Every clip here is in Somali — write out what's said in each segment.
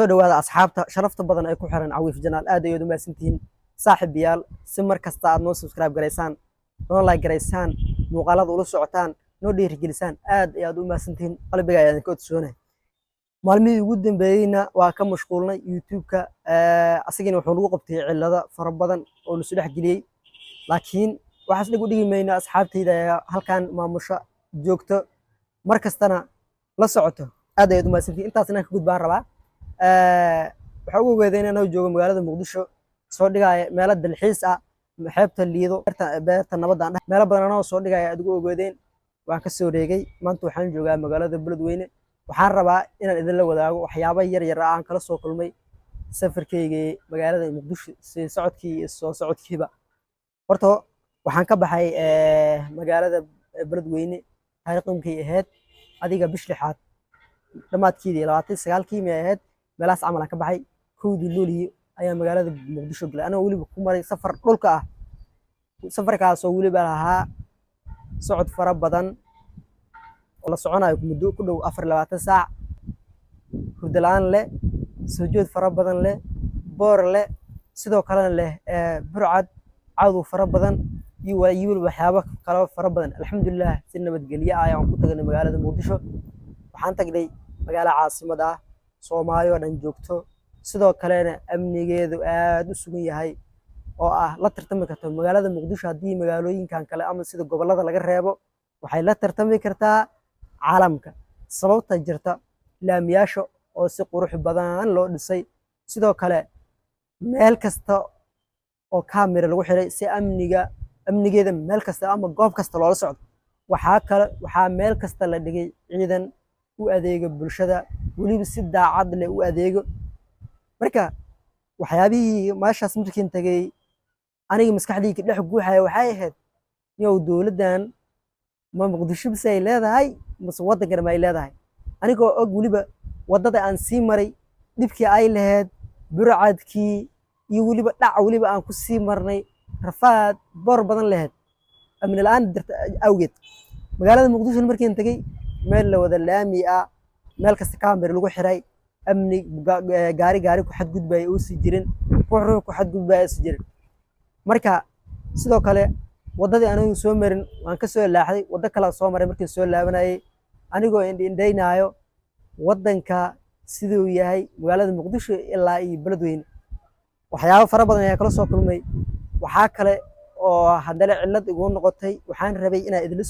soo dhawaada asxaabta sharafta badan ay ku xiran Cawiif Janaal aad ay u mahadsantihiin saaxiibayaal si mar kasta aad noo subscribe gareysaan noo like gareysaan muuqaalada ula socotaan noo dhiirigelisaan aad ay u mahadsantihiin qalbiga ayaan ka codsoonay maalmihii ugu dambeeyayna waa ka mashquulnay YouTube-ka asagina wuxuu nagu qabtay cilado fara badan oo la soo geliyay laakiin waxaas dhigu dhigi mayna asxaabtayda halkan maamusha joogto mar kastana la socoto aad ay u mahadsantihiin intaasna ka gudbaan rabaa waxaa ugu weeday inaan joogo magaalada Muqdisho soo dhigaya meelo dalxiis ah xeebta Liido beerta nabadda meelo badan oo soo dhigaya adigu ogeedeen waan ka soo reegay maanta waxaan joogaa magaalada Beledweyne waxaan rabaa inaan idin la wadaago waxyaabo yar yar aan kala soo kulmay safarkayga magaalada Muqdisho si socodkii soo socodkiiba horta waxaan ka baxay magaalada Beledweyne taariikhii ahayd adiga bish lixaad dhamaadkii 29kii may ahayd meelaas camal ka baxay koodii looliyo ayaa magaalada Muqdisho galay anoo waliba ku maray safar dhulka ah safarkaas oo waliba lahaa socod fara badan oo la soconayo muddo ku dhow 24 saac hurdalaan leh soo jood fara badan leh boor leh sidoo kale leh burcad cadow fara badan iyo waxyaabo kale fara badan alxamdulillah si nabadgelyo ah ayaan ku tagnay magaalada Muqdisho waxaan tagnay magaalada caasimada ah Soomaaliya dhan joogto sidoo kaleena amnigeedu aad u sugan yahay oo ah la tartami karto magaalada Muqdisho hadii magaalooyinkan kale ama sida gobolada laga reebo waxay la tartami kartaa caalamka sababta jirta laamiyaasha oo si qurux badan loo dhisay sidoo kale meel kasta oo kaamira lagu xiray si amnigeeda meel kasta ama goob kasta loola socdo waxaa meel kasta la dhigay ciidan u adeega bulshada waliba si daacad leh u adeego marka waxyaabihii maashaas markiin tagay aniga maskaxdayda dhex guuxay waxay ahayd inuu dawladdan ma Muqdisho bisay leedahay mise wadanka ma ay leedahay aniga oo og waliba wadada aan sii maray dibkii ay lahayd burcadkii iyo waliba dhac waliba aan ku sii marnay rafaad bor badan lahayd amni la'aan awgeed magaalada Muqdisho markiin tagay meel la wada laami ah meel kasta kaamir lagu xiray amni gaari ku xadgudbay oo si jirin ruux ku xadgudbay si jirin marka sidoo kale wadadii anigu soo marin waan ka soo laaxday wada kala soo maray markii soo laabanayay anigoo indheynaayo wadanka sidoo yahay magaalada Muqdisho ilaa iyo Beledweyne waxyaabo fara badan ayaa kala soo kulmay waxa kale oo hadana cilad igu noqotay waxaan rabay inaan idin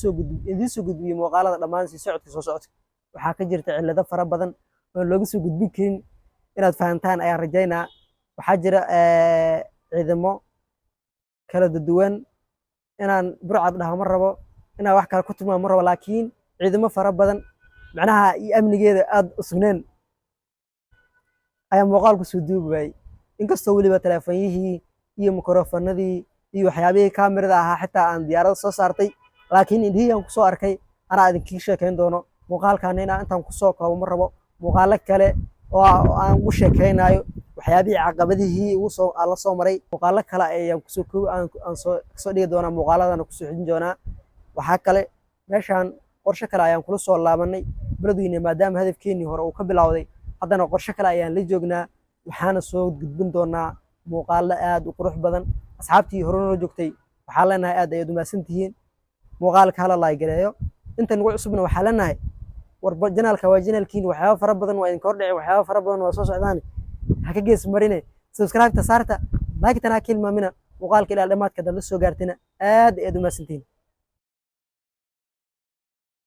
soo gudbiyo muuqaalada dhammaan si socodka soo socodka waxaa ka jirta cilado fara badan oo looga soo gudbin karin inaad fahantaan ayaan rajaynaa waxaa jira ciidamo kala duwan inaan burcad dhaho ma rabo inaan wax kale ku tilmaamo ma rabo laakiin ciidamo fara badan macnaha iyo amnigeeda aad u sugneen ayaa muuqaalku soo duubay inkastoo waliba telefoonihii iyo mikrofoonadii iyo waxyaabihii kaamirada ahaa xitaa aan diyaarada soo saartay laakiin indhihii aan ku soo arkay anaa idinkiga sheekayn doono muuqaalkan intaan ku soo koobo ma rabo muuqaalo kale oo aan ugu sheekaynayo waxyaabihii caqabadihii la soo maray muuqaalo kale ayaan soo dhigi doonaa muuqaaladana ku soo xidin doonaa waxaa kale meeshaan qorshe kale ayaan kula soo laabanay Beledweyne maadaama hadafkeenii hore uu ka bilowday haddana qorshe kale ayaan la joognaa waxaana soo gudbin doonaa muuqaalo aad u qurux badan asxaabtii hore noo joogtay waxaa leenahay aad ay u mahadsantihiin muuqaalka hala like gareeyo inta nagu cusubna waxaa leenahay warba janaalka waa janaalkiin waxyaabo fara badan waa idin kordhicay waxyaabo fara badan waa soo socdaan ha ka gees marine subscribe ta saarta like tana kilmaamina muuqaalka ilaa dhamaadka dad la soo gaartina aad ay u mahadsantihiin